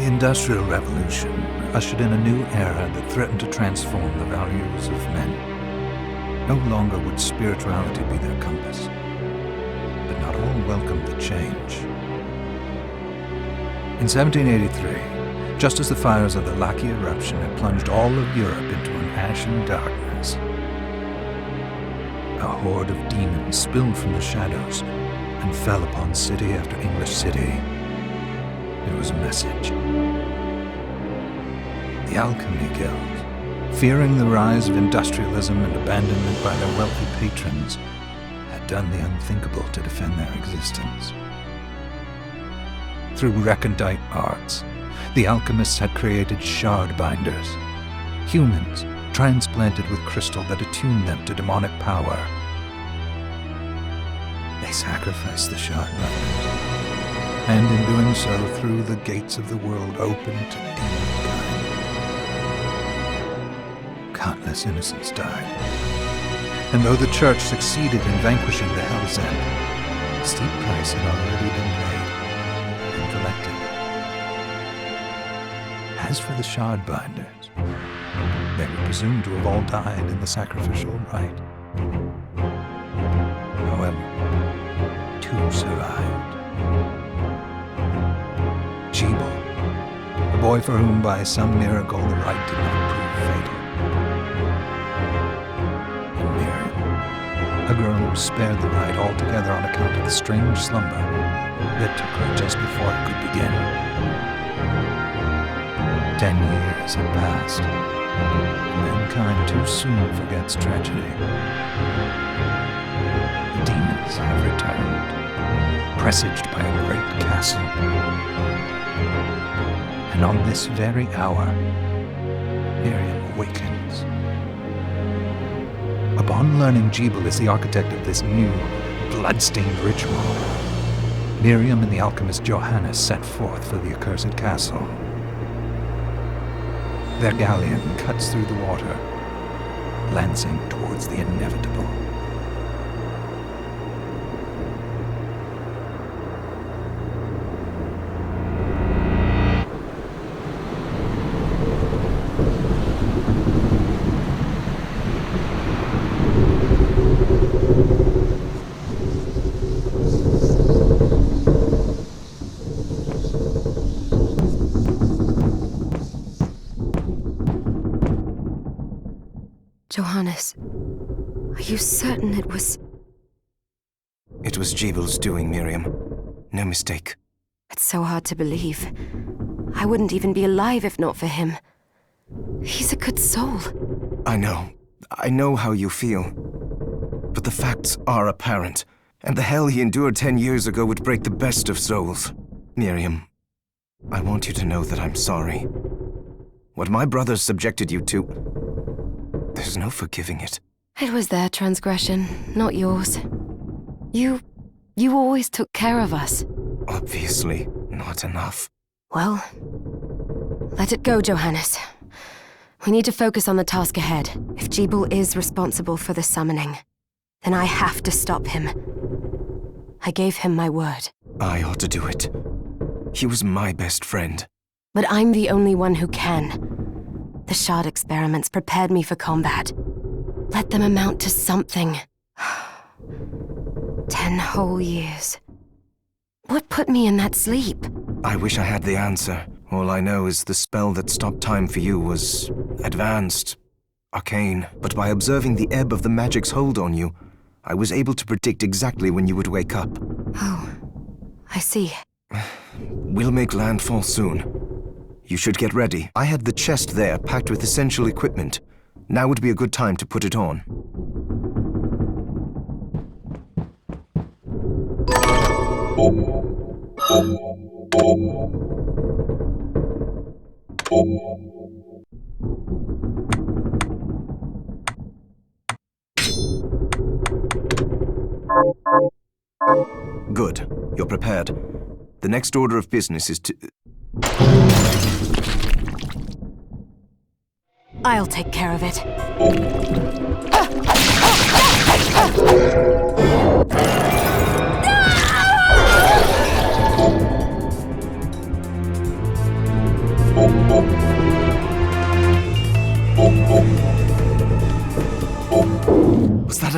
Industrial Revolution ushered in a new era that threatened to transform the values of men. No longer would spirituality be their compass, but not all welcomed the change. In 1783, just as the fires of the Laki eruption had plunged all of Europe into an ashen darkness, a horde of demons spilled from the shadows and fell upon city after English city. It was a message. The Alchemy Guild, fearing the rise of industrialism and abandonment by their wealthy patrons, had done the unthinkable to defend their existence. Through recondite arts, the alchemists had created shard binders, humans transplanted with crystal that attuned them to demonic power. They sacrificed the shard binders, and in doing so threw the gates of the world open to demonkind. Countless innocents died, and though the church succeeded in vanquishing the Hell's End, a steep price had already been paid and collected. As for the shard binders, they were presumed to have all died in the sacrificial rite. However, two survived. Gebel, the boy for whom by some miracle the rite did not prove fatal. And Miriam, a girl who was spared the rite altogether on account of the strange slumber that took her just before it could begin. 10 years had passed. Mankind too soon forgets tragedy. The demons have returned, presaged by a great castle. And on this very hour, Miriam awakens. Upon learning Gebel is the architect of this new, bloodstained ritual, Miriam and the alchemist Johannes set forth for the accursed castle. Their galleon cuts through the water, lancing towards the inevitable. Johannes, are you certain it was... It was Gebel's doing, Miriam. No mistake. It's so hard to believe. I wouldn't even be alive if not for him. He's a good soul. I know how you feel. But the facts are apparent, and the hell he endured 10 years ago would break the best of souls. Miriam, I want you to know that I'm sorry. What my brothers subjected you to... There's no forgiving it. It was their transgression, not yours. You always took care of us. Obviously, not enough. Well, let it go, Johannes. We need to focus on the task ahead. If Gebel is responsible for the summoning, then I have to stop him. I gave him my word. I ought to do it. He was my best friend. But I'm the only one who can. The shard experiments prepared me for combat. Let them amount to something. 10 whole years. What put me in that sleep? I wish I had the answer. All I know is the spell that stopped time for you was advanced, arcane. But by observing the ebb of the magic's hold on you, I was able to predict exactly when you would wake up. Oh, I see. We'll make landfall soon. You should get ready. I had the chest there packed with essential equipment. Now would be a good time to put it on. Good. You're prepared. The next order of business is to... I'll take care of it.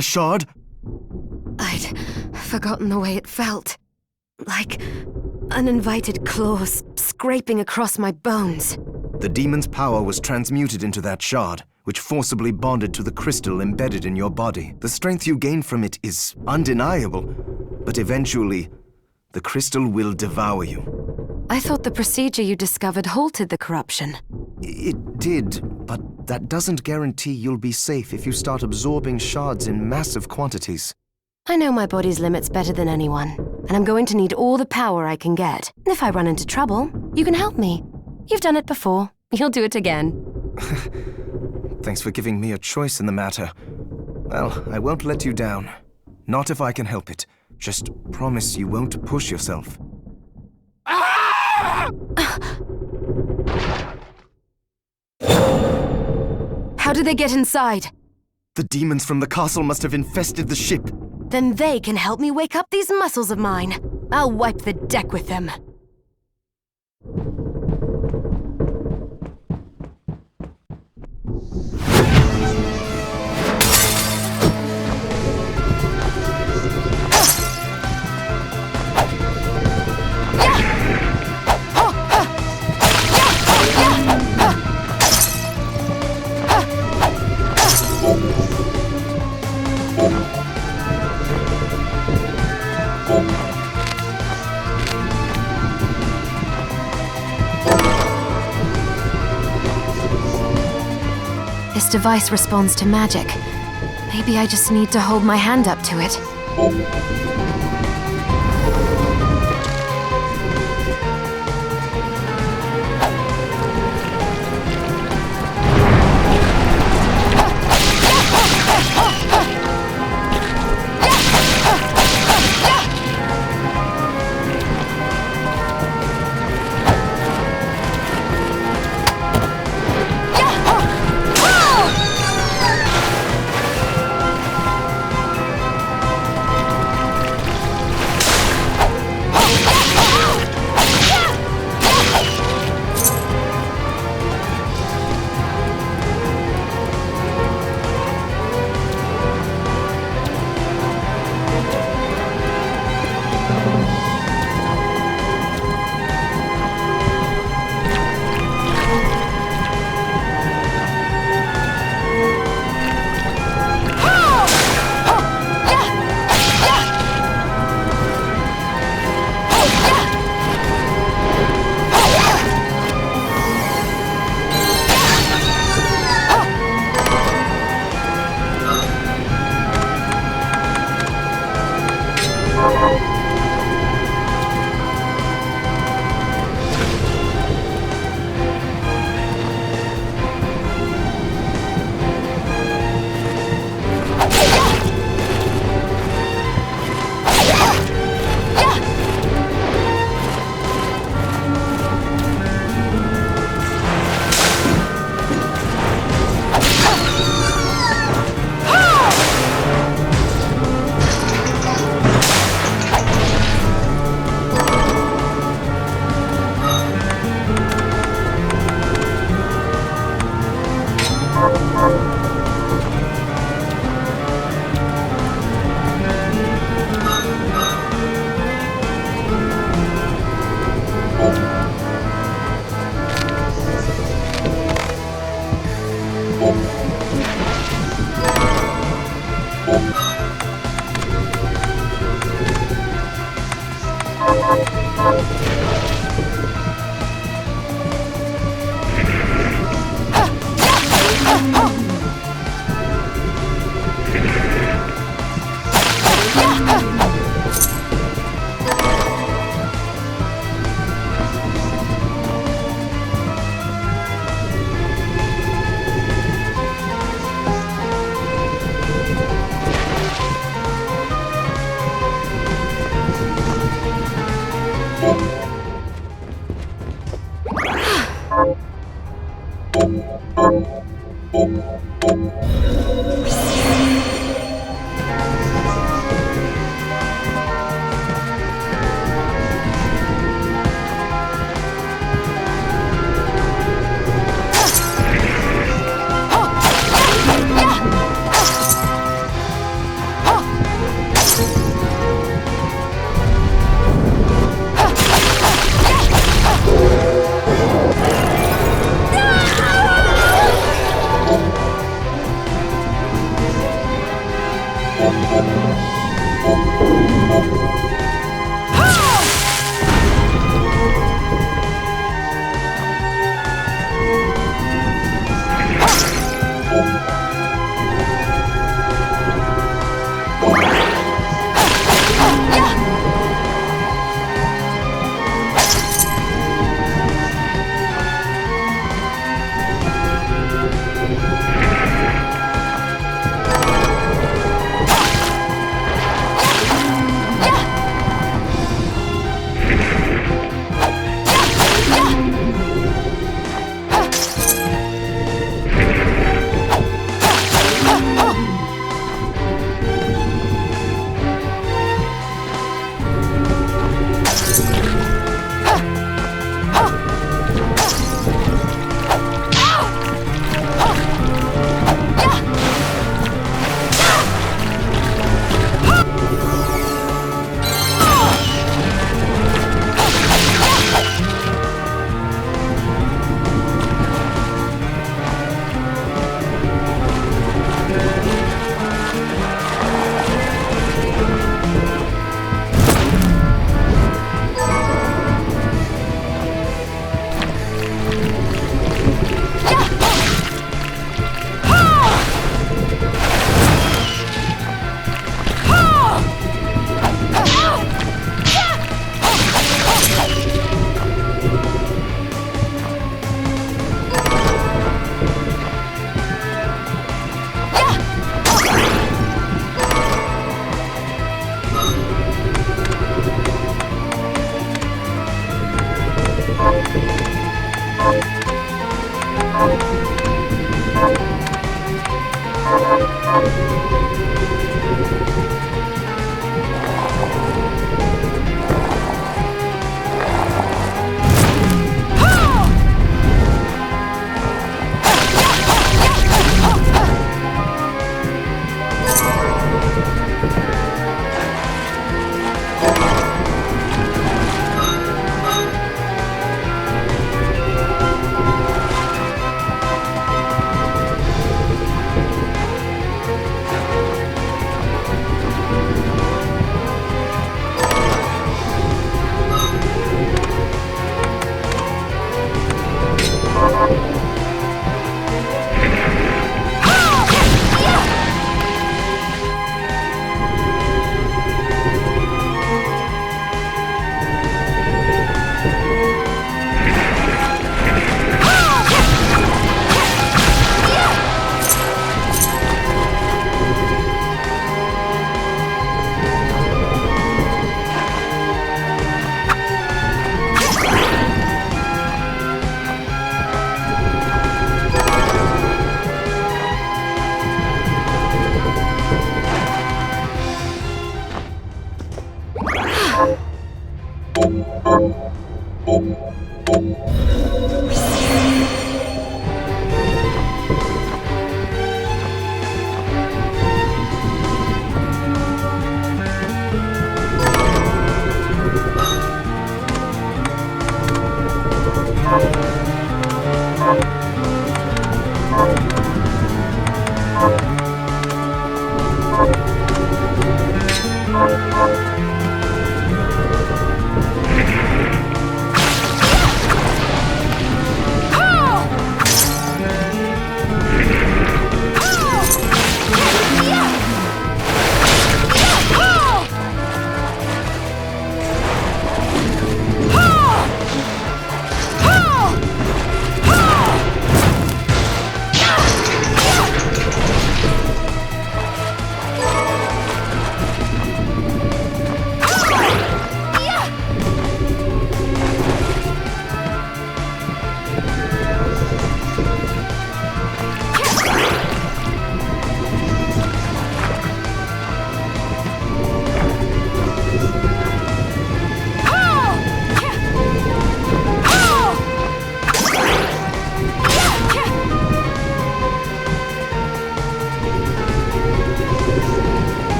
a shard? I'd forgotten the way it felt. Like uninvited claws scraping across my bones. The demon's power was transmuted into that shard, which forcibly bonded to the crystal embedded in your body. The strength you gain from it is undeniable, but eventually, the crystal will devour you. I thought the procedure you discovered halted the corruption. It did, but that doesn't guarantee you'll be safe if you start absorbing shards in massive quantities. I know my body's limits better than anyone, and I'm going to need all the power I can get. If I run into trouble, you can help me. You've done it before. You'll do it again. Thanks for giving me a choice in the matter. Well, I won't let you down. Not if I can help it. Just promise you won't push yourself. How did they get inside? The demons from the castle must have infested the ship. Then they can help me wake up these muscles of mine. I'll wipe the deck with them. This device responds to magic. Maybe I just need to hold my hand up to it.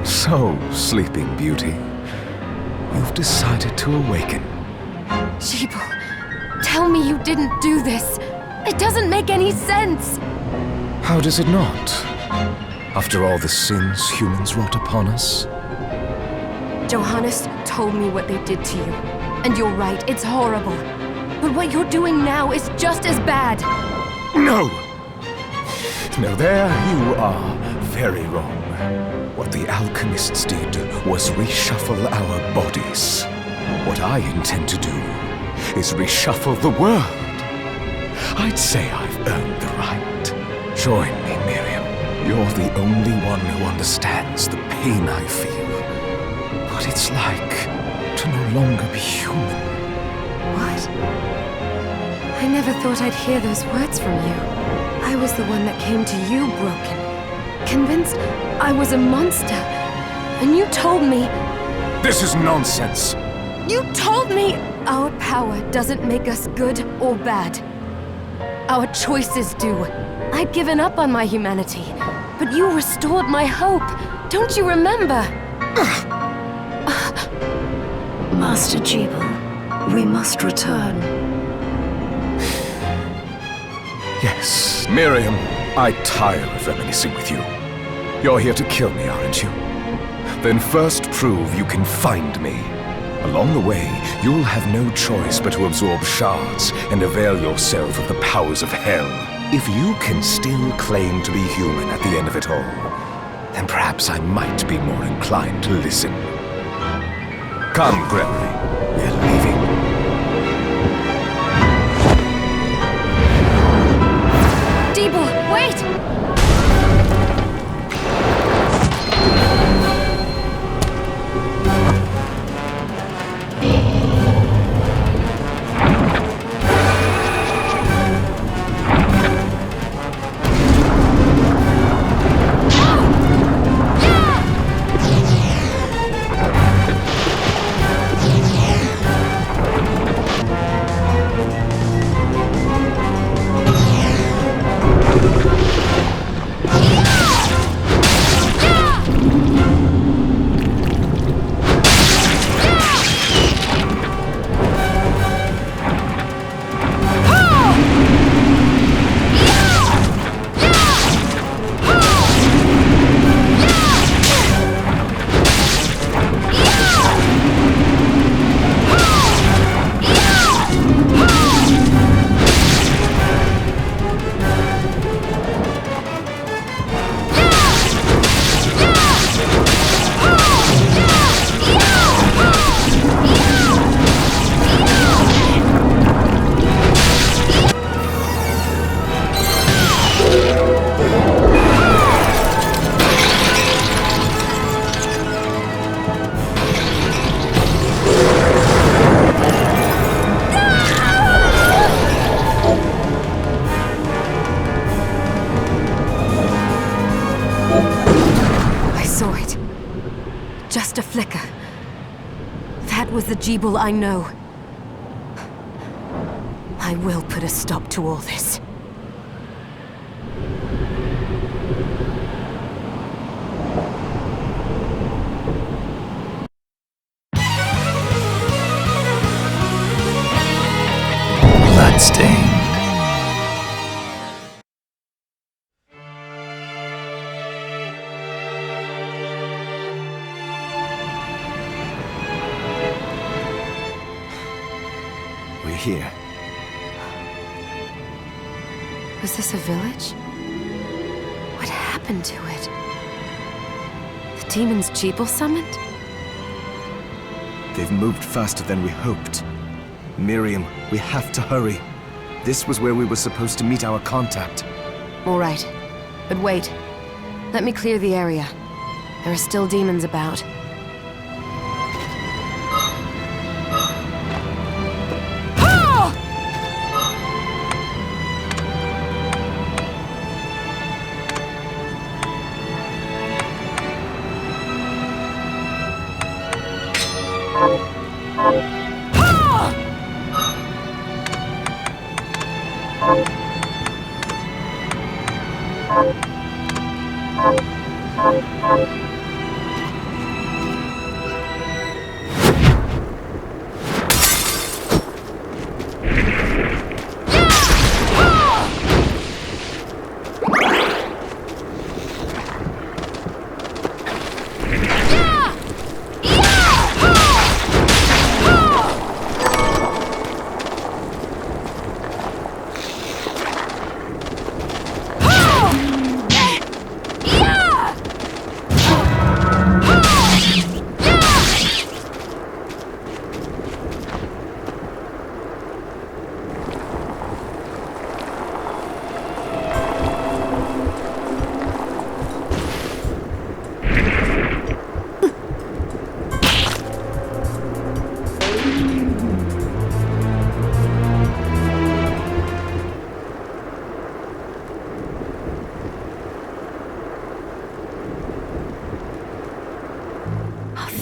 So, Sleeping Beauty, you've decided to awaken. Gebel, tell me you didn't do this. It doesn't make any sense. How does it not? After all the sins humans wrought upon us? Johannes told me what they did to you. And you're right, it's horrible. But what you're doing now is just as bad. No! No, there you are very wrong. What the alchemists did was reshuffle our bodies. What I intend to do is reshuffle the world. I'd say I've earned the right. Join me, Miriam. You're the only one who understands the pain I feel. What it's like to no longer be human. What? I never thought I'd hear those words from you. I was the one that came to you broken. Convinced I was a monster. And you told me... This is nonsense! You told me our power doesn't make us good or bad. Our choices do. I'd given up on my humanity, but you restored my hope. Don't you remember? Master Gebel, we must return. Yes, Miriam, I tire of reminiscing with you. You're here to kill me, aren't you? Then first prove you can find me. Along the way, you'll have no choice but to absorb shards and avail yourself of the powers of hell. If you can still claim to be human at the end of it all, then perhaps I might be more inclined to listen. Come, Gregory. We're leaving. Gebel, wait! Just a flicker. That was the Gebel I know. I will put a stop to all this. Bloodstained. We're here. Was this a village? What happened to it? The demons Gebel summoned? They've moved faster than we hoped. Miriam, we have to hurry. This was where we were supposed to meet our contact. All right. But wait. Let me clear the area. There are still demons about.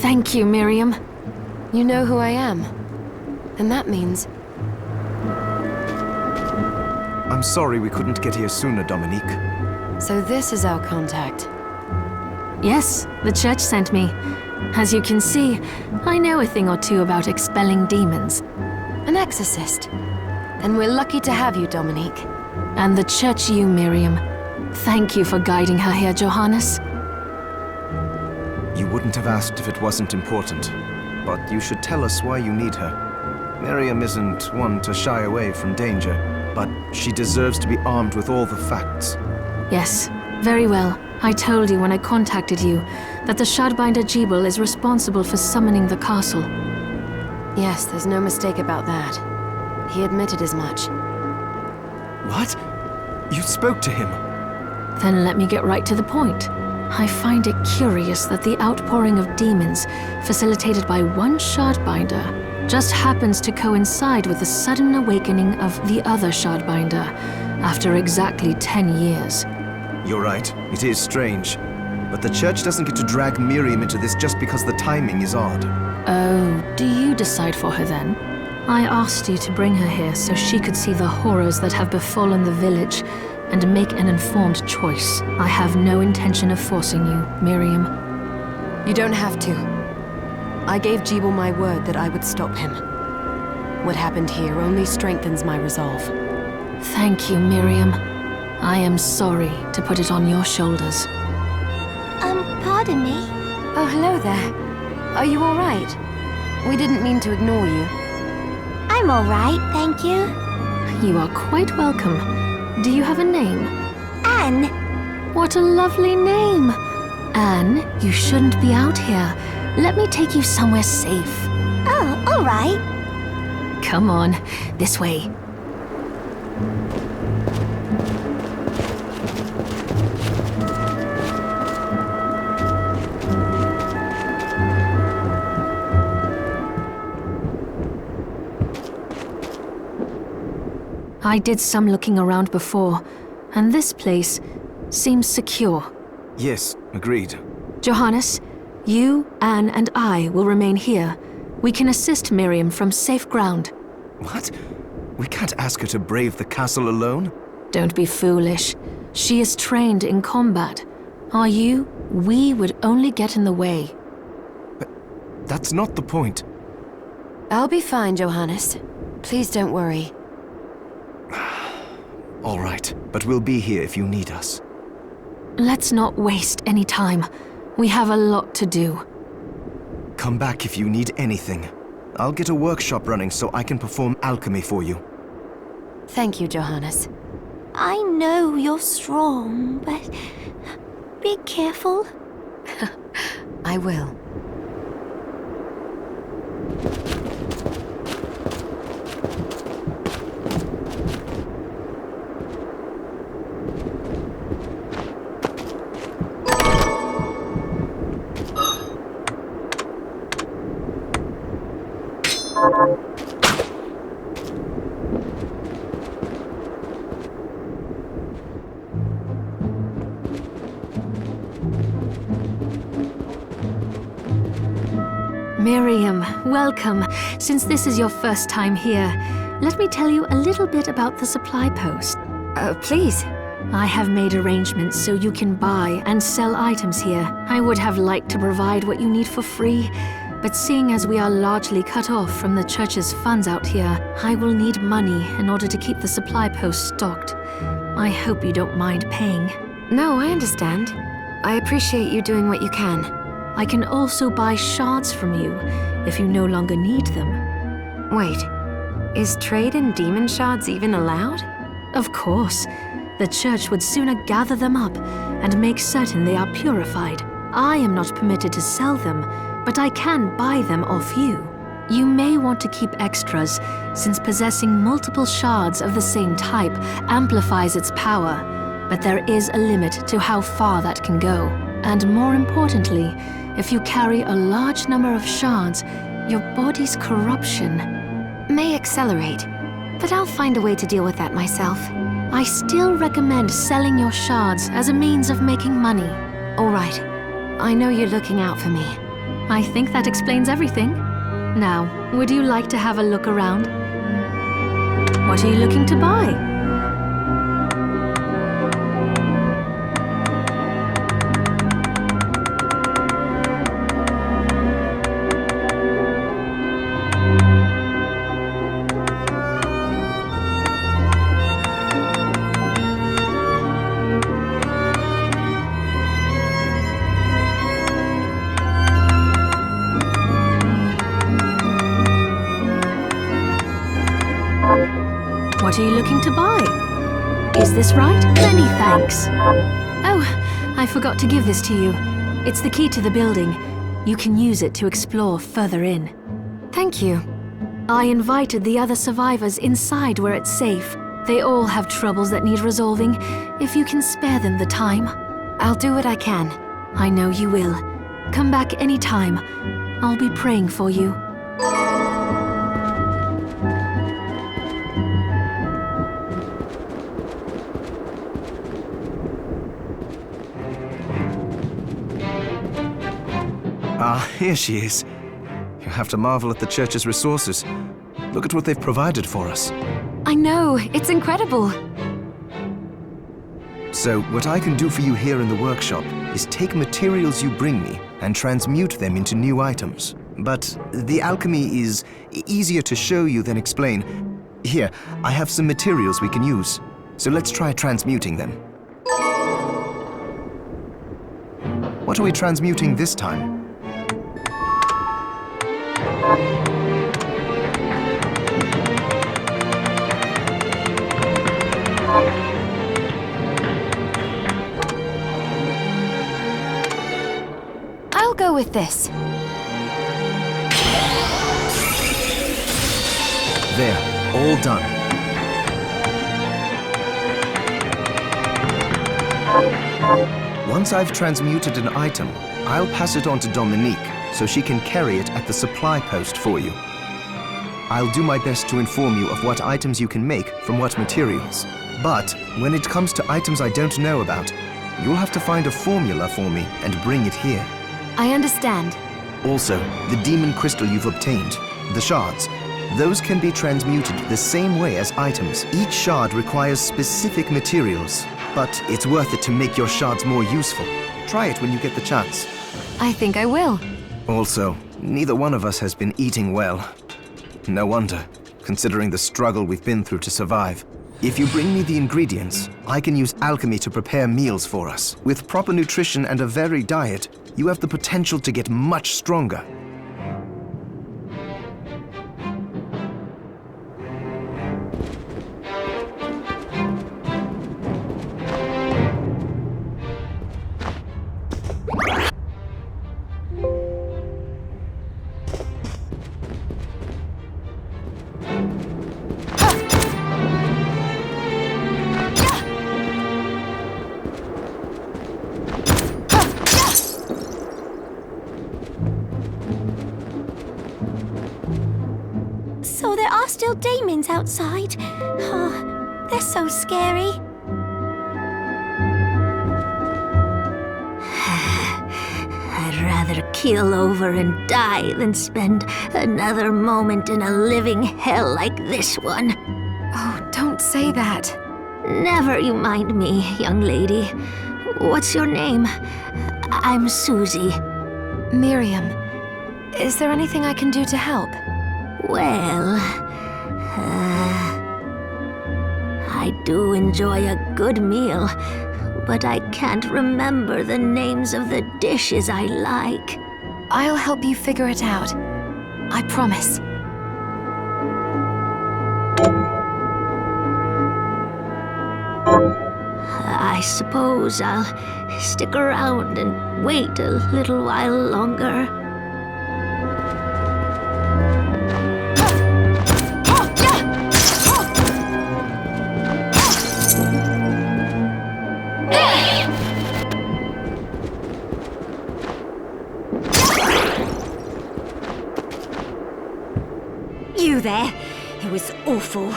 Thank you, Miriam. You know who I am. And that means... I'm sorry we couldn't get here sooner, Dominique. So this is our contact. Yes, the church sent me. As you can see, I know a thing or two about expelling demons. An exorcist. Then we're lucky to have you, Dominique. And the church you, Miriam. Thank you for guiding her here, Johannes. You wouldn't have asked if it wasn't important, but you should tell us why you need her. Miriam isn't one to shy away from danger, but she deserves to be armed with all the facts. Yes, very well. I told you when I contacted you that the Shardbinder Gebel is responsible for summoning the castle. Yes, there's no mistake about that. He admitted as much. What? You spoke to him? Then let me get right to the point. I find it curious that the outpouring of demons, facilitated by one Shardbinder, just happens to coincide with the sudden awakening of the other Shardbinder, after exactly 10 years. You're right, it is strange. But the church doesn't get to drag Miriam into this just because the timing is odd. Oh, do you decide for her then? I asked you to bring her here so she could see the horrors that have befallen the village and make an informed choice. I have no intention of forcing you, Miriam. You don't have to. I gave Gebel my word that I would stop him. What happened here only strengthens my resolve. Thank you, Miriam. I am sorry to put it on your shoulders. Pardon me? Oh, hello there. Are you all right? We didn't mean to ignore you. I'm all right, thank you. You are quite welcome. Do you have a name? Anne. What a lovely name! Anne, you shouldn't be out here. Let me take you somewhere safe. Oh, all right. Come on, this way. I did some looking around before, and this place seems secure. Yes, agreed. Johannes, you, Anne, and I will remain here. We can assist Miriam from safe ground. What? We can't ask her to brave the castle alone? Don't be foolish. She is trained in combat. Are you? We would only get in the way. But that's not the point. I'll be fine, Johannes. Please don't worry. All right, but we'll be here if you need us. Let's not waste any time. We have a lot to do. Come back if you need anything. I'll get a workshop running so I can perform alchemy for you. Thank you, Johannes. I know you're strong, but be careful. I will. Miriam, welcome. Since this is your first time here, let me tell you a little bit about the supply post. Please. I have made arrangements so you can buy and sell items here. I would have liked to provide what you need for free, but seeing as we are largely cut off from the church's funds out here, I will need money in order to keep the supply post stocked. I hope you don't mind paying. No, I understand. I appreciate you doing what you can. I can also buy shards from you if you no longer need them. Wait, is trade in demon shards even allowed? Of course. The church would sooner gather them up and make certain they are purified. I am not permitted to sell them, but I can buy them off you. You may want to keep extras, since possessing multiple shards of the same type amplifies its power, but there is a limit to how far that can go. And more importantly, if you carry a large number of shards, your body's corruption may accelerate, but I'll find a way to deal with that myself. I still recommend selling your shards as a means of making money. All right. I know you're looking out for me. I think that explains everything. Now, would you like to have a look around? What are you looking to buy? What are you looking to buy? Is this right? Many thanks. Oh, I forgot to give this to you. It's the key to the building. You can use it to explore further in. Thank you. I invited the other survivors inside where it's safe. They all have troubles that need resolving, if you can spare them the time. I'll do what I can. I know you will. Come back anytime. I'll be praying for you. Ah, here she is. You have to marvel at the church's resources. Look at what they've provided for us. I know, it's incredible. So, what I can do for you here in the workshop is take materials you bring me and transmute them into new items. But the alchemy is easier to show you than explain. Here, I have some materials we can use. So let's try transmuting them. What are we transmuting this time? I'll go with this. There, all done. Once I've transmuted an item, I'll pass it on to Dominique so she can carry it at the supply post for you. I'll do my best to inform you of what items you can make from what materials. But when it comes to items I don't know about, you'll have to find a formula for me and bring it here. I understand. Also, the demon crystal you've obtained, the shards, those can be transmuted the same way as items. Each shard requires specific materials, but it's worth it to make your shards more useful. Try it when you get the chance. I think I will. Also, neither one of us has been eating well. No wonder, considering the struggle we've been through to survive. If you bring me the ingredients, I can use alchemy to prepare meals for us. With proper nutrition and a varied diet, you have the potential to get much stronger. still demons outside. Oh, they're so scary. I'd rather keel over and die than spend another moment in a living hell like this one. Oh, don't say that. Never you mind me, young lady. What's your name? I'm Susie. Miriam, is there anything I can do to help? Well, I do enjoy a good meal, but I can't remember the names of the dishes I like. I'll help you figure it out. I promise. I suppose I'll stick around and wait a little while longer. You there? It was awful.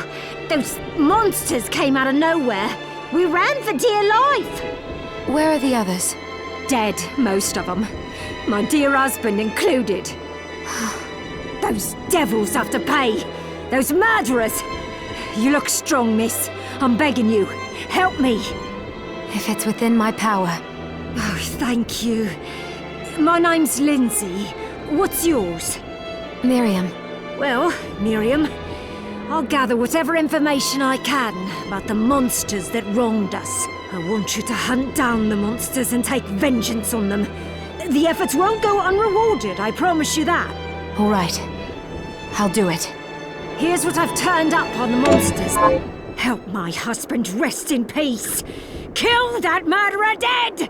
Those monsters came out of nowhere. We ran for dear life. Where are the others? Dead, most of them. My dear husband included. Those devils have to pay. Those murderers. You look strong, miss. I'm begging you. Help me. If it's within my power. Oh, thank you. My name's Lindsay. What's yours? Miriam. Well, Miriam, I'll gather whatever information I can about the monsters that wronged us. I want you to hunt down the monsters and take vengeance on them. The efforts won't go unrewarded, I promise you that. All right. I'll do it. Here's what I've turned up on the monsters. Help my husband rest in peace. Kill that murderer dead!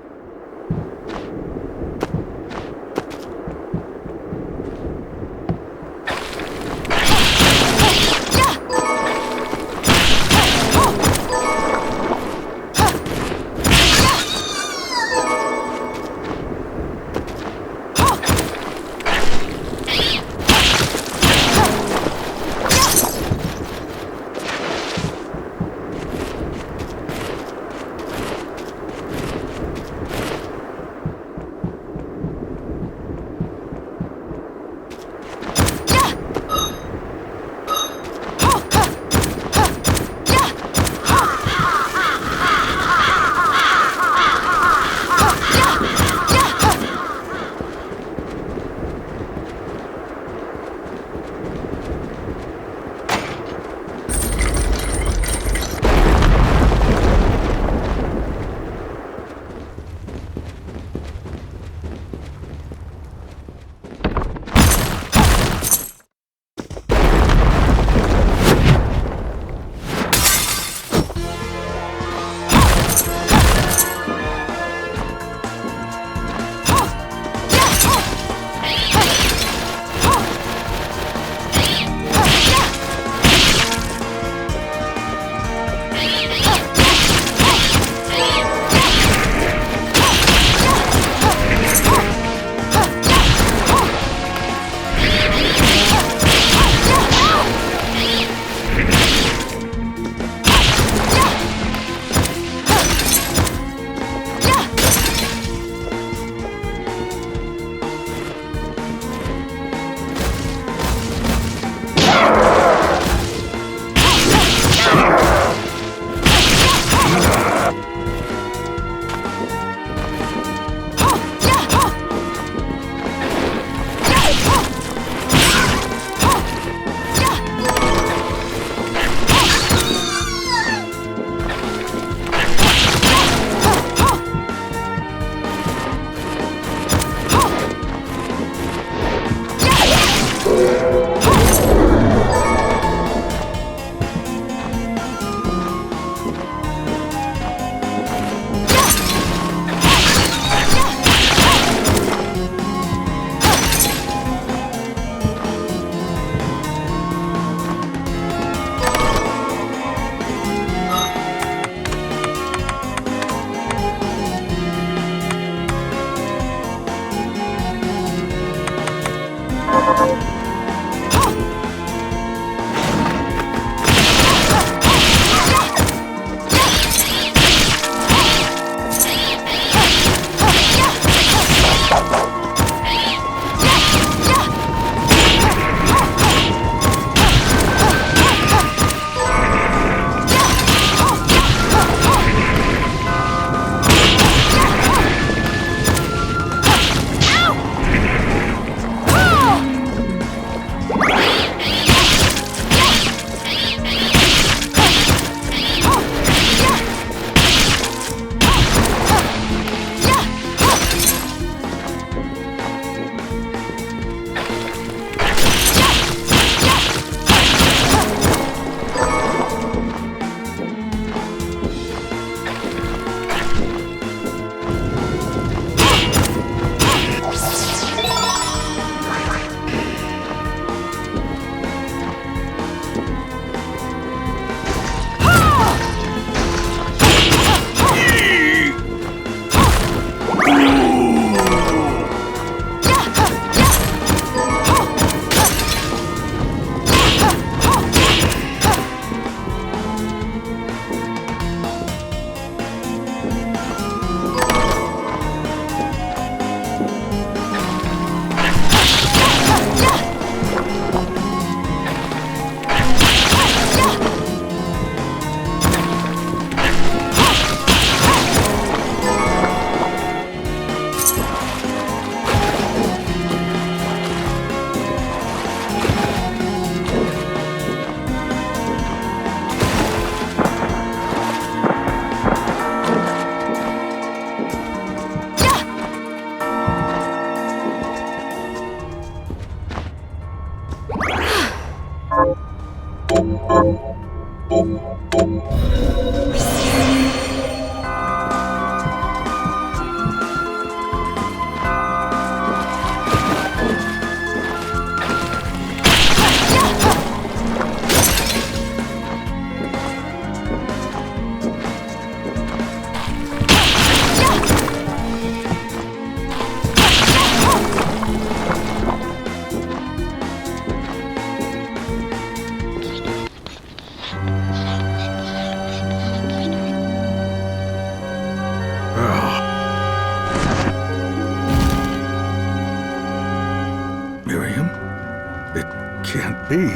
be?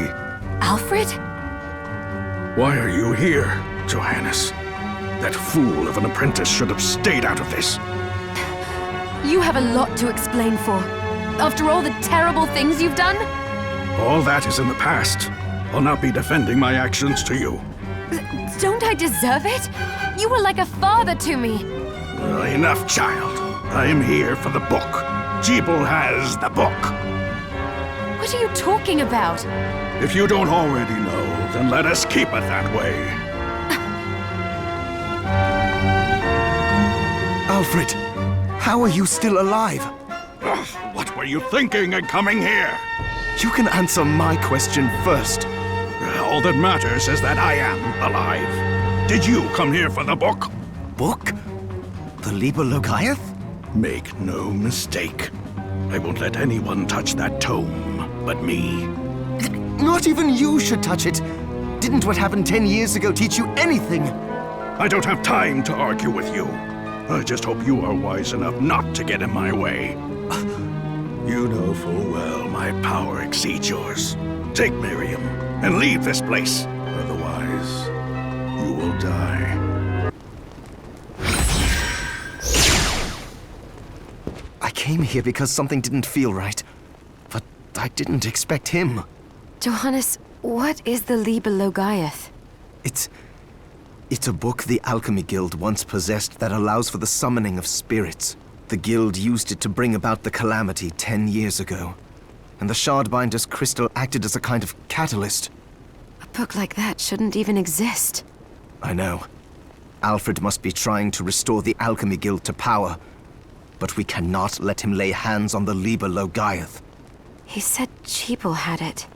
Alfred? Why are you here, Johannes? That fool of an apprentice should have stayed out of this. You have a lot to explain for. After all the terrible things you've done? All that is in the past. I'll not be defending my actions to you. Don't I deserve it? You were like a father to me. Enough, child. I am here for the book. Gebel has the book. What are you talking about? If you don't already know, then let us keep it that way. Alfred, how are you still alive? Ugh, what were you thinking in coming here? You can answer my question first. All that matters is that I am alive. Did you come here for the book? Book? The Liber Logaeth? Make no mistake. I won't let anyone touch that tome but me. Not even you should touch it. Didn't what happened 10 years ago teach you anything? I don't have time to argue with you. I just hope you are wise enough not to get in my way. You know full well my power exceeds yours. Take Miriam and leave this place. Otherwise, you will die. I came here because something didn't feel right. But I didn't expect him. Johannes, what is the Liber Logaeth? It's a book the Alchemy Guild once possessed that allows for the summoning of spirits. The Guild used it to bring about the calamity 10 years ago. And the Shardbinder's crystal acted as a kind of catalyst. A book like that shouldn't even exist. I know. Alfred must be trying to restore the Alchemy Guild to power. But we cannot let him lay hands on the Liber Logaeth. He said Gebel had it.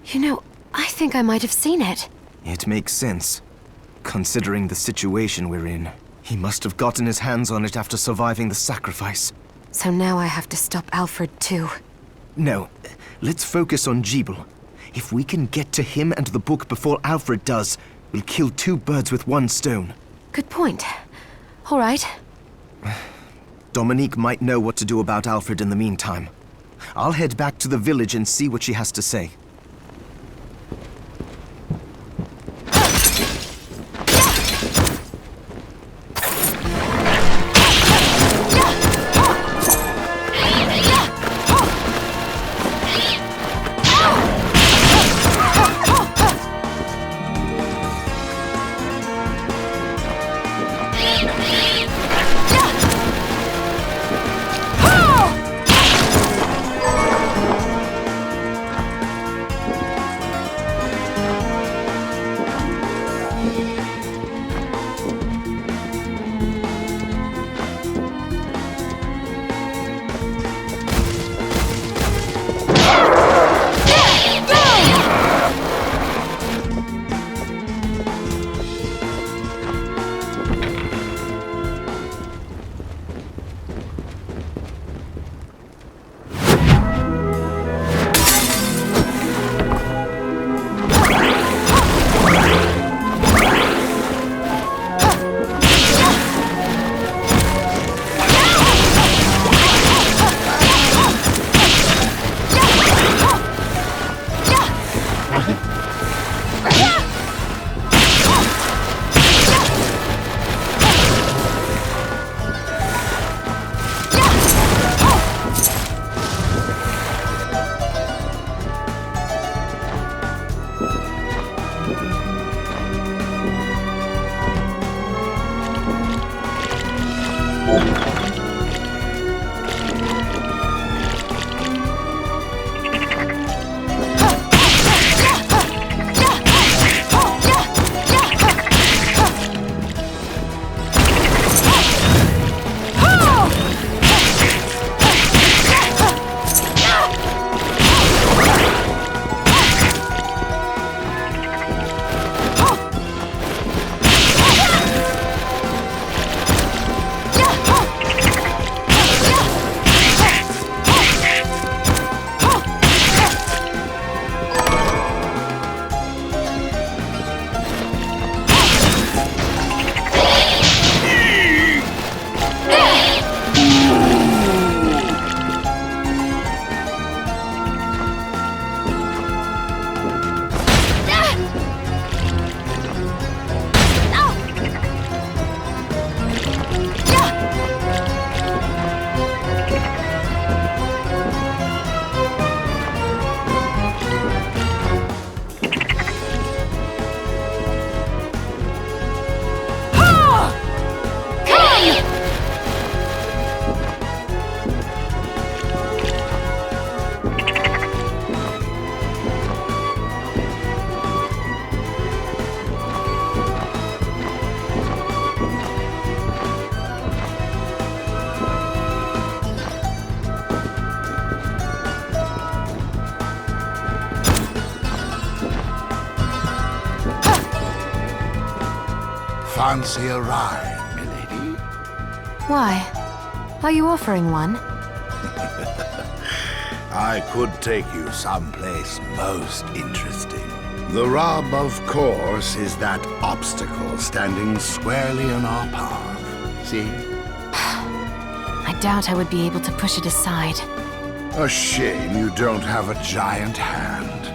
You know, I think I might have seen it. It makes sense. Considering the situation we're in. He must have gotten his hands on it after surviving the sacrifice. So now I have to stop Alfred too. No, let's focus on Gebel. If we can get to him and the book before Alfred does, we'll kill two birds with one stone. Good point. All right. Dominique might know what to do about Alfred in the meantime. I'll head back to the village and see what she has to say. Fancy a ride, milady? Why? Are you offering one? I could take you someplace most interesting. The rub, of course, is that obstacle standing squarely in our path. See? I doubt I would be able to push it aside. A shame you don't have a giant hand.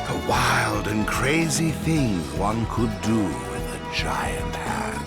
The wild and crazy things one could do with a giant hand.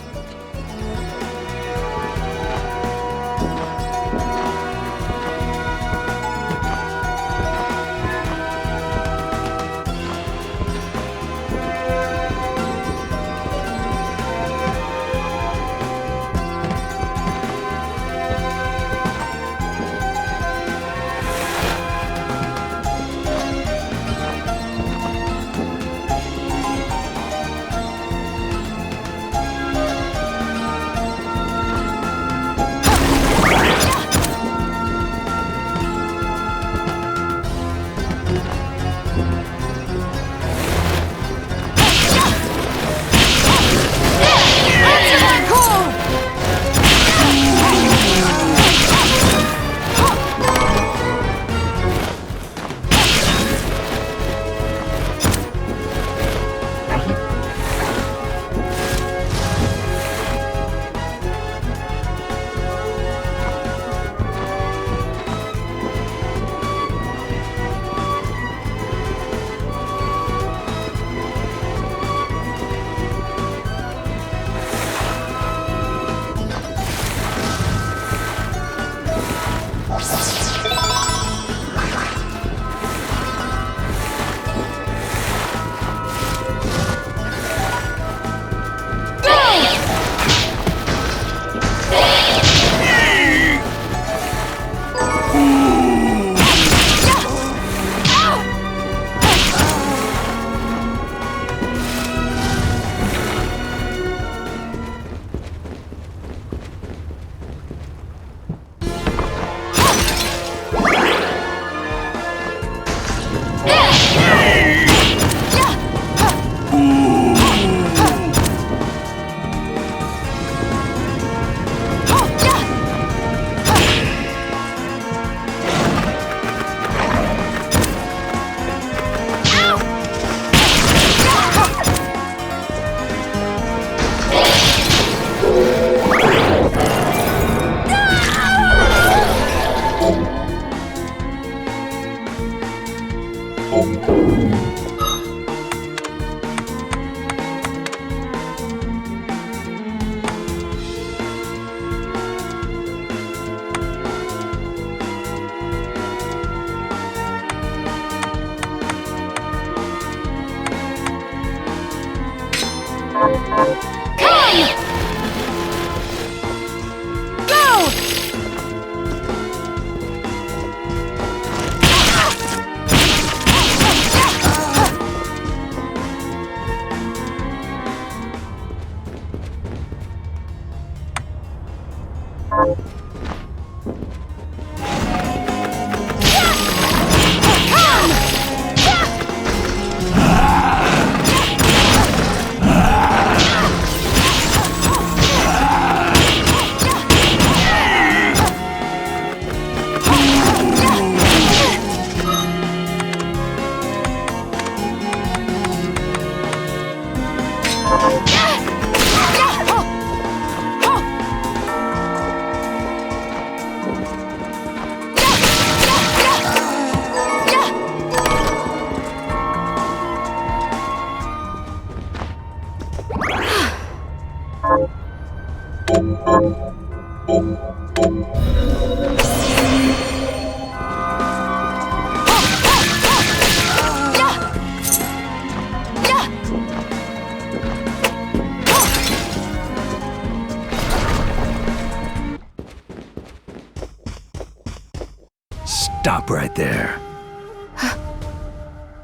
Stop right there.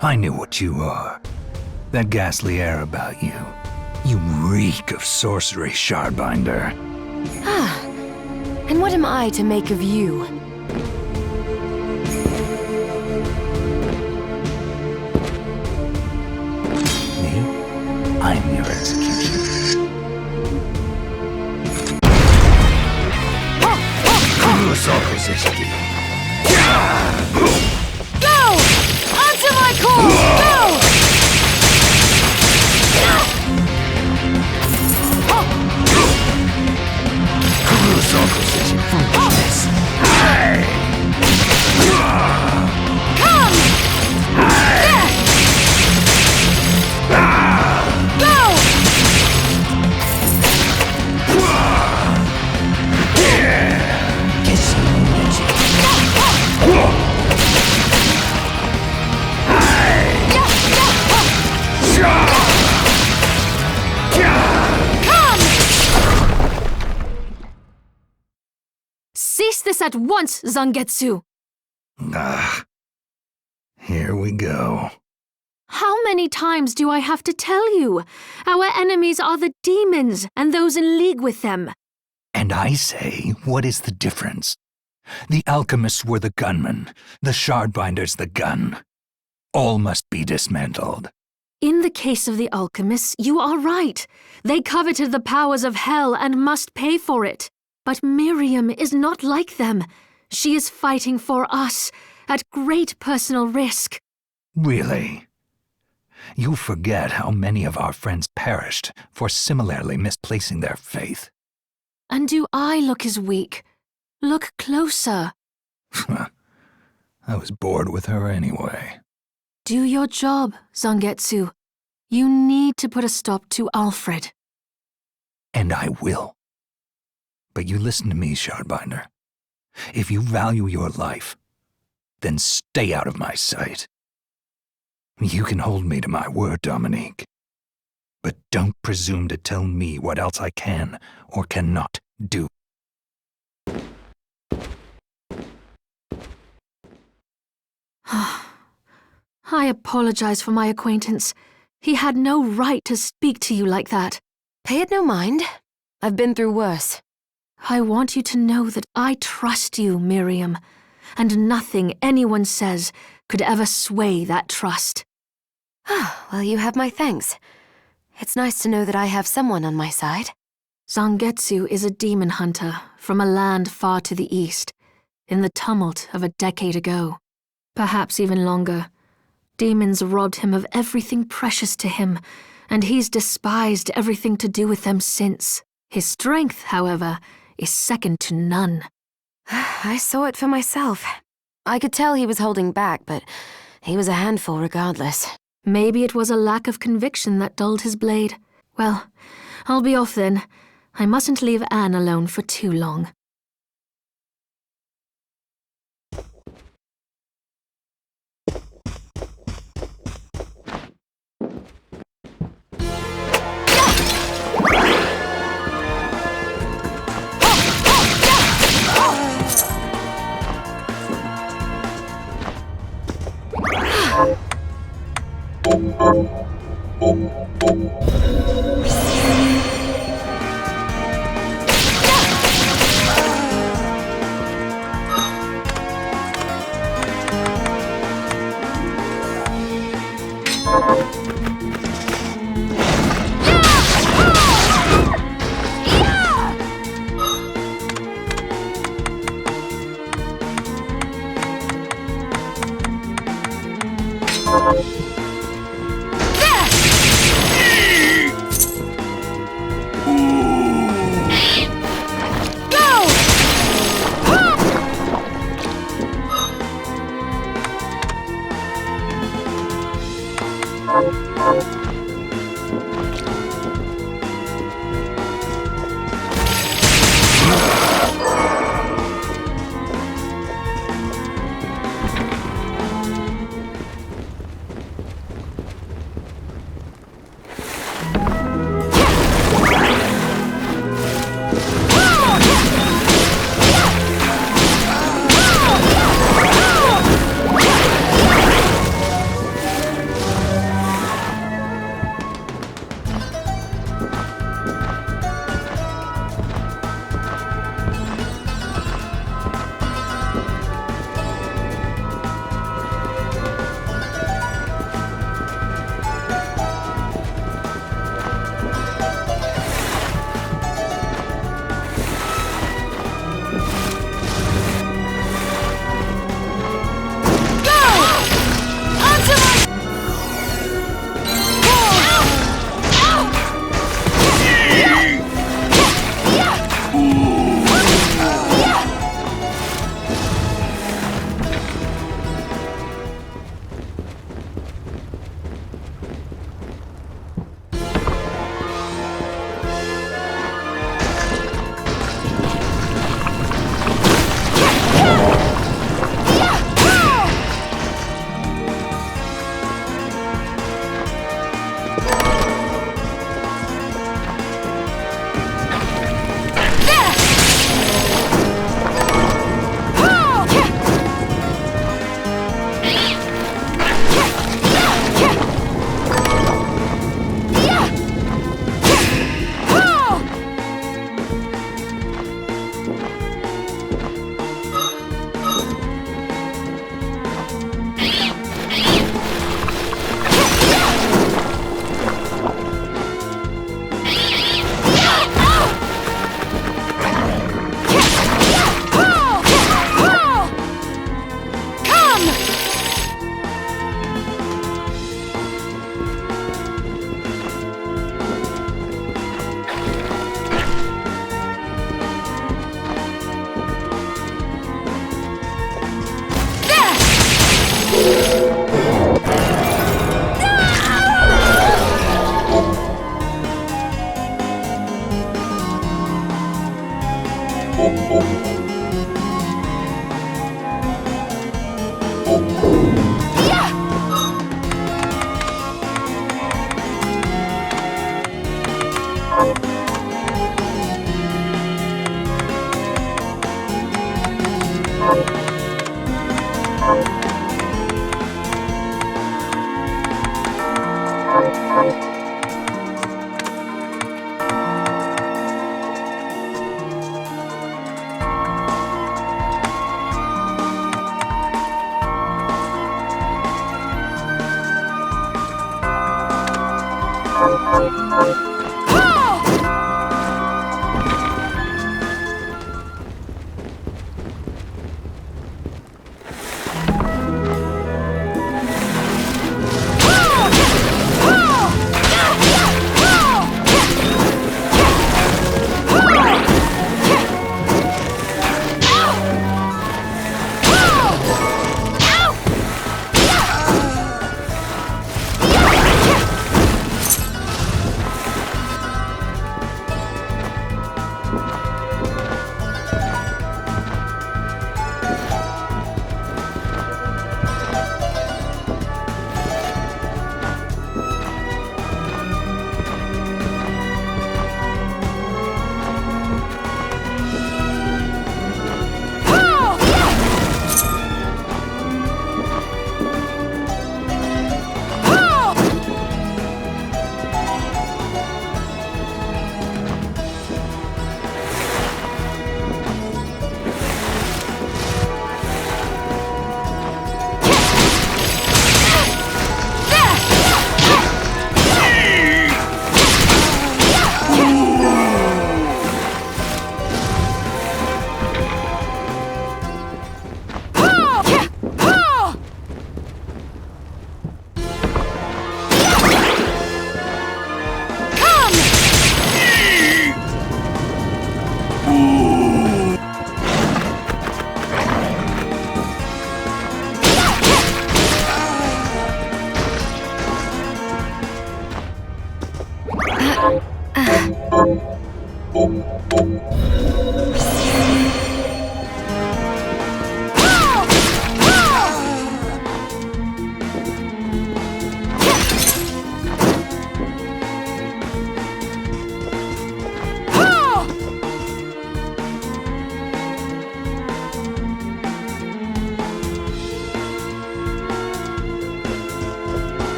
I knew what you are. That ghastly air about you. You reek of sorcery, Shardbinder. Ah, and what am I to make of you? Me? I'm your execution. Go! Answer my call! Go! Cease this at once, Zangetsu! Here we go. How many times do I have to tell you? Our enemies are the demons and those in league with them. And I say, what is the difference? The alchemists were the gunmen, the shardbinders the gun. All must be dismantled. In the case of the alchemists, you are right. They coveted the powers of hell and must pay for it. But Miriam is not like them. She is fighting for us, at great personal risk. Really? You forget how many of our friends perished for similarly misplacing their faith. And do I look as weak? Look closer. I was bored with her anyway. Do your job, Zangetsu. You need to put a stop to Alfred. And I will. But you listen to me, Shardbinder. If you value your life, then stay out of my sight. You can hold me to my word, Dominique. But don't presume to tell me what else I can or cannot do. I apologize for my acquaintance. He had no right to speak to you like that. Pay it no mind. I've been through worse. I want you to know that I trust you, Miriam, and nothing anyone says could ever sway that trust. Well, you have my thanks. It's nice to know that I have someone on my side. Zangetsu is a demon hunter from a land far to the east, in the tumult of a decade ago. Perhaps even longer. Demons robbed him of everything precious to him, and he's despised everything to do with them since. His strength, however, is second to none. I saw it for myself. I could tell he was holding back, but he was a handful regardless. Maybe it was a lack of conviction that dulled his blade. Well, I'll be off then. I mustn't leave Anne alone for too long.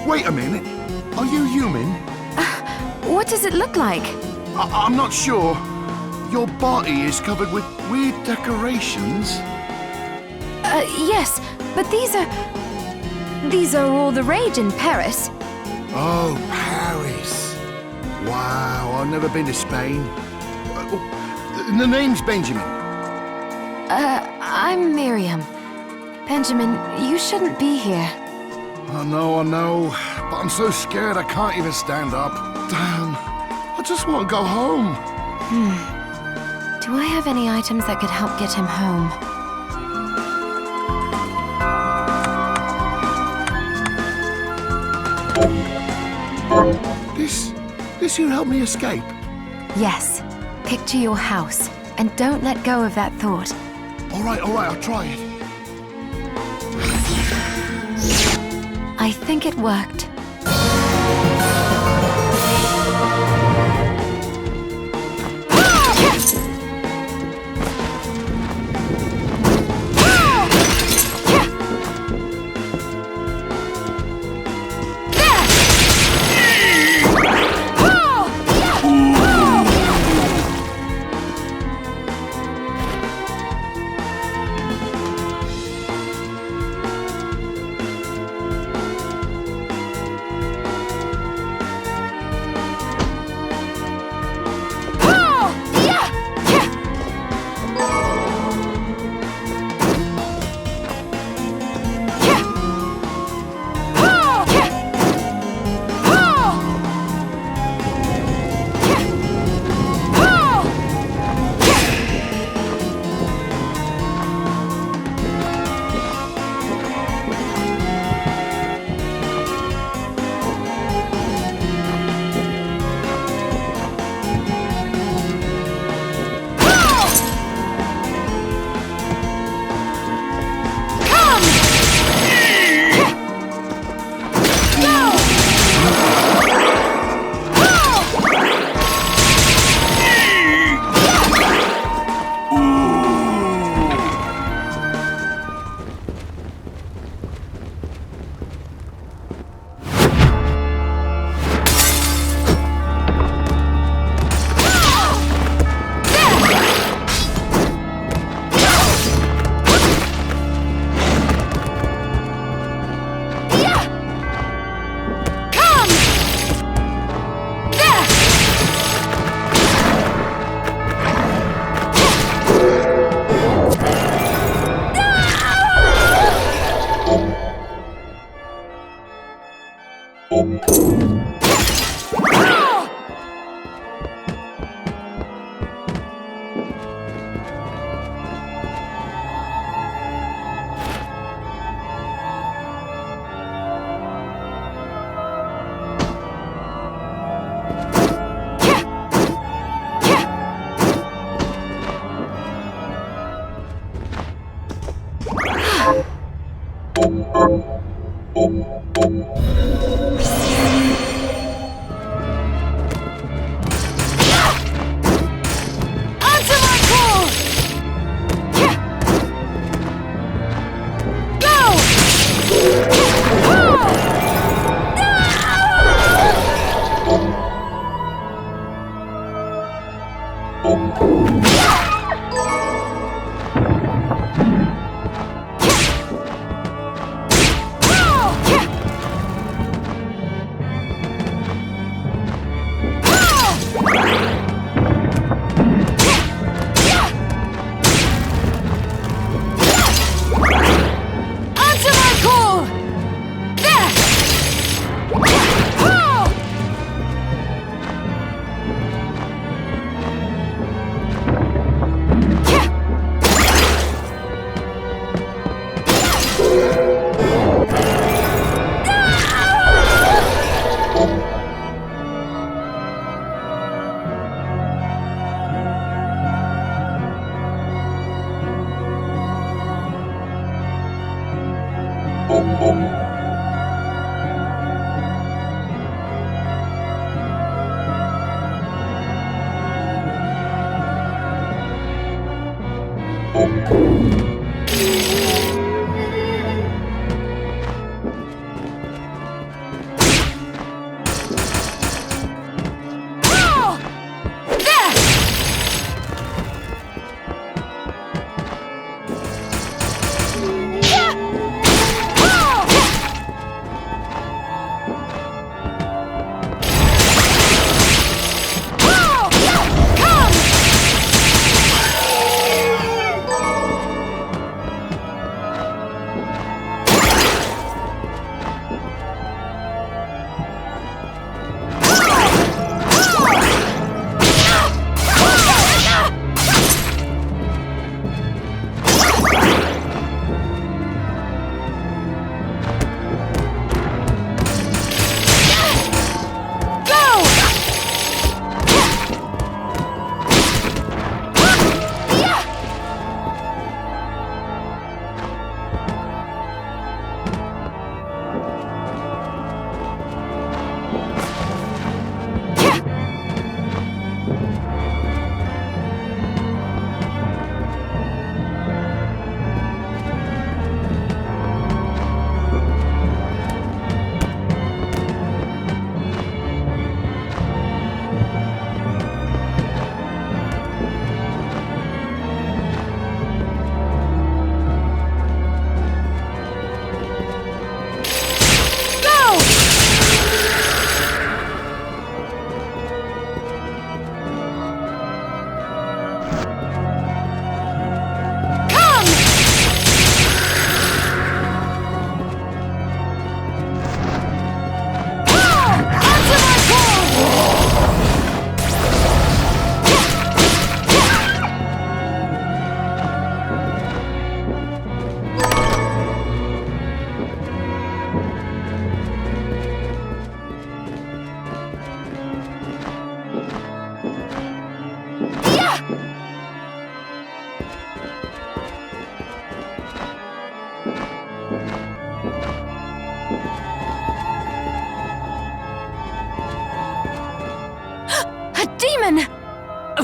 Wait a minute. Are you human? What does it look like? I'm not sure. Your body is covered with weird decorations. Yes, but these are all the rage in Paris. Oh, Paris. Wow, I've never been to Spain. The name's Benjamin. I'm Miriam. Benjamin, you shouldn't be here. I know, but I'm so scared I can't even stand up. Damn, I just want to go home. Do I have any items that could help get him home? This you help me escape? Yes. Picture your house, and don't let go of that thought. All right, I'll try it. I think it worked.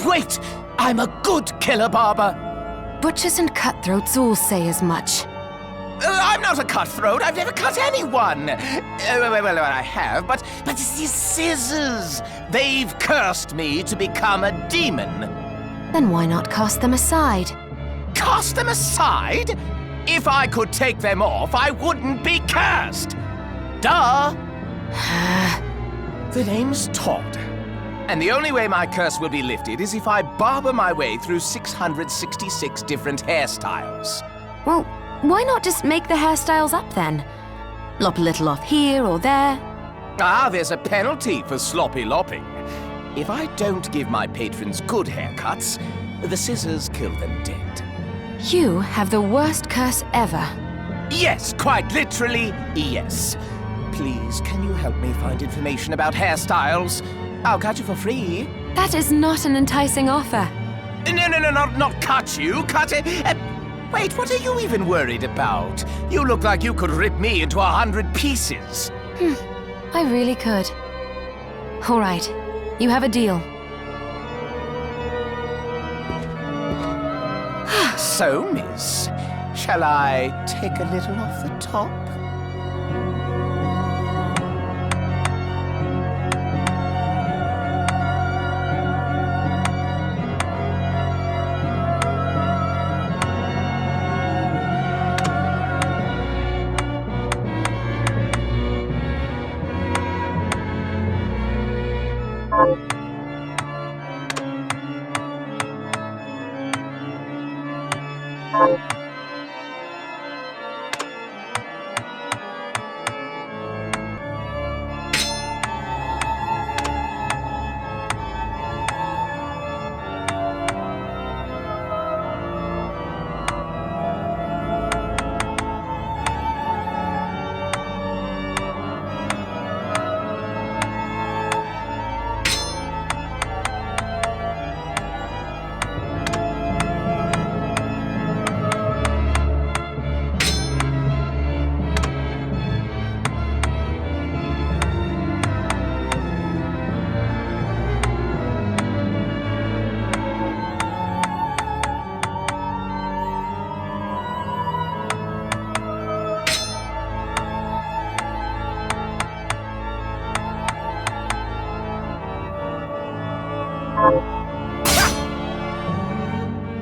Wait! I'm a good killer, Barber! Butchers and cutthroats all say as much. I'm not a cutthroat. I've never cut anyone. Well, I have, but it's these scissors. They've cursed me to become a demon. Then why not cast them aside? Cast them aside? If I could take them off, I wouldn't be cursed. Duh. The name's Todd. And the only way my curse will be lifted is if I barber my way through 666 different hairstyles. Well, why not just make the hairstyles up then? Lop a little off here or there. Ah, there's a penalty for sloppy lopping. If I don't give my patrons good haircuts, the scissors kill them dead. You have the worst curse ever. Yes, quite literally, yes. Please, can you help me find information about hairstyles? I'll cut you for free. That is not an enticing offer. No, not cut you. Cut it. Wait, what are you even worried about? You look like you could rip me into 100 pieces. I really could. All right, you have a deal. So, miss, shall I take a little off the top?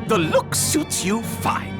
The look suits you fine.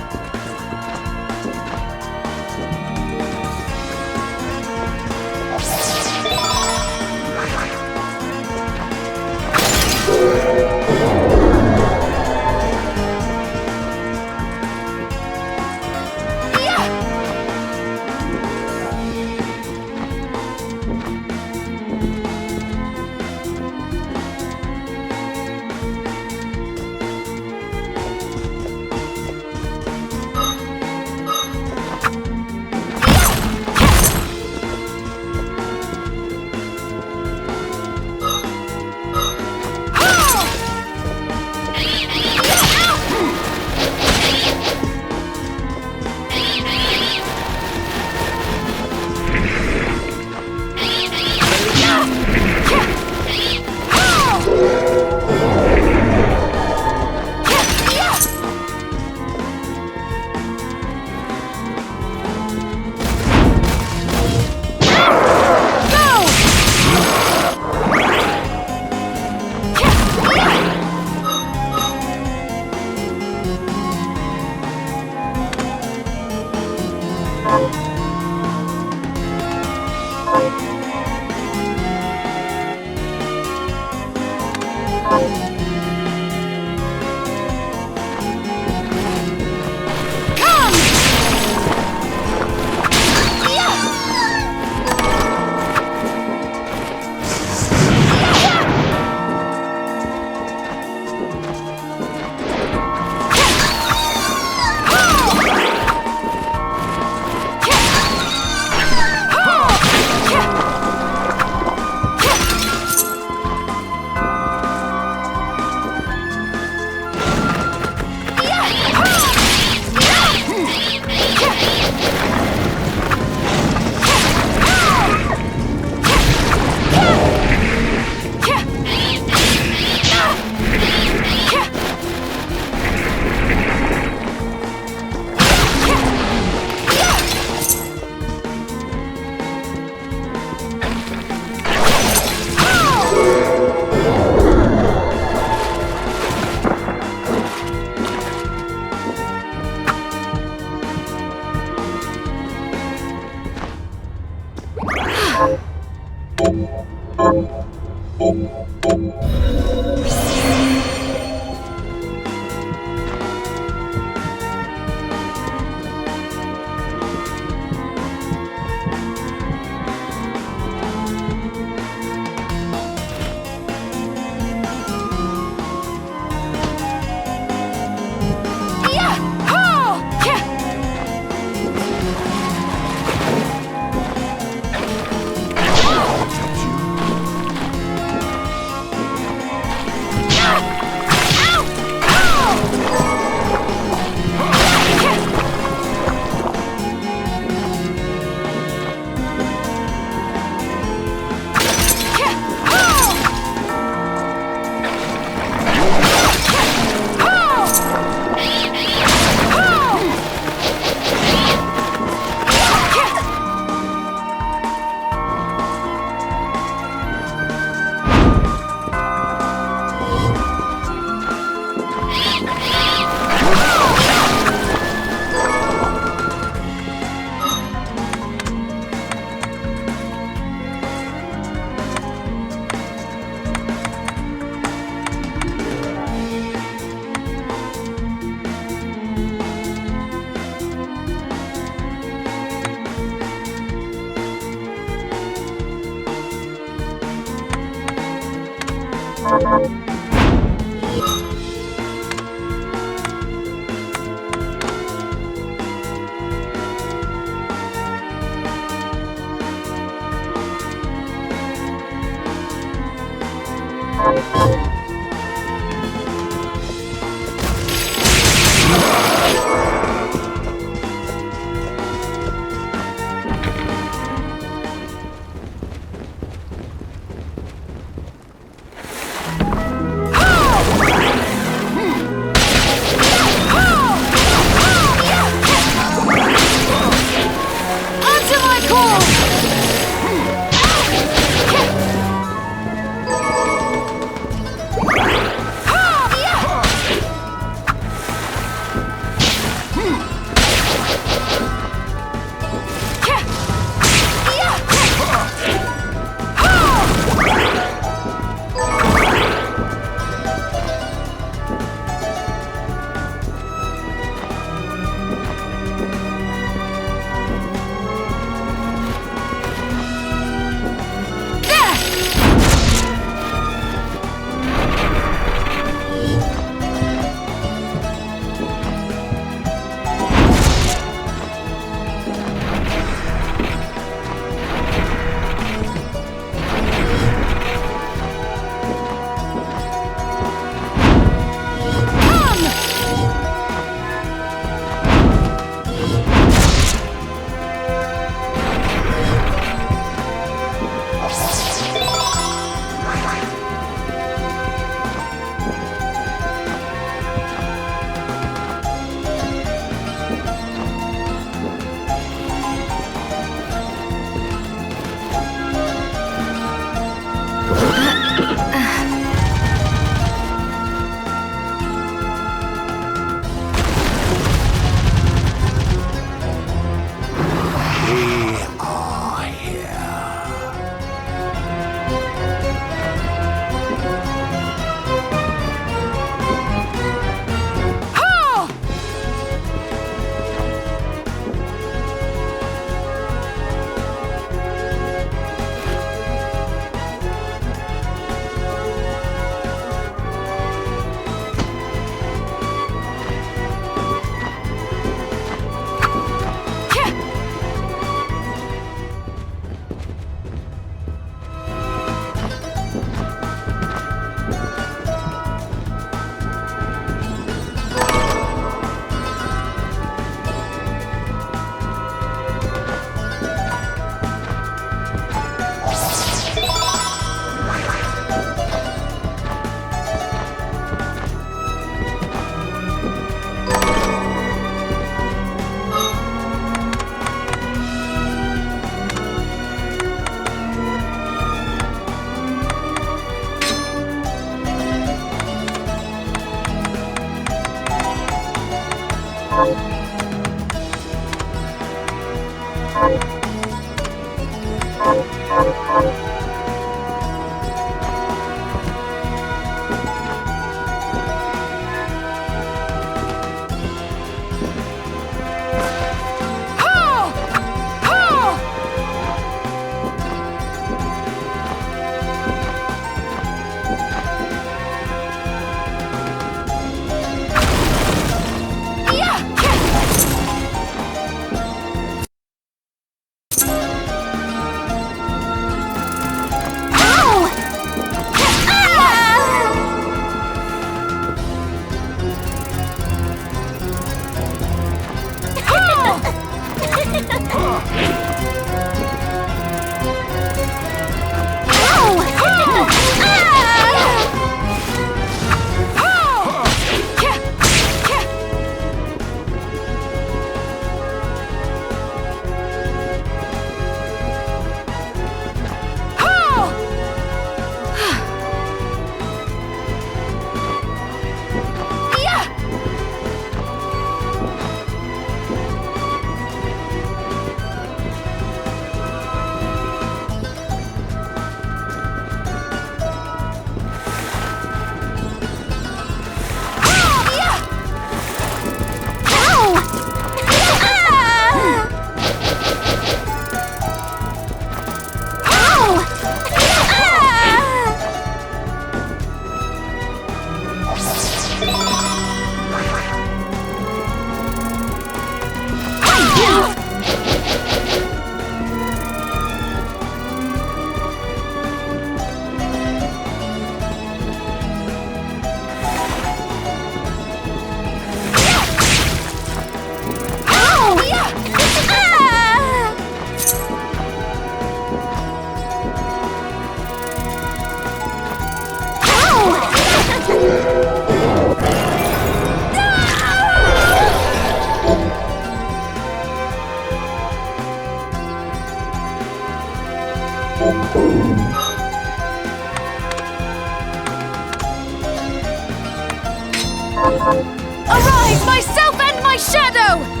Arise, myself and my shadow!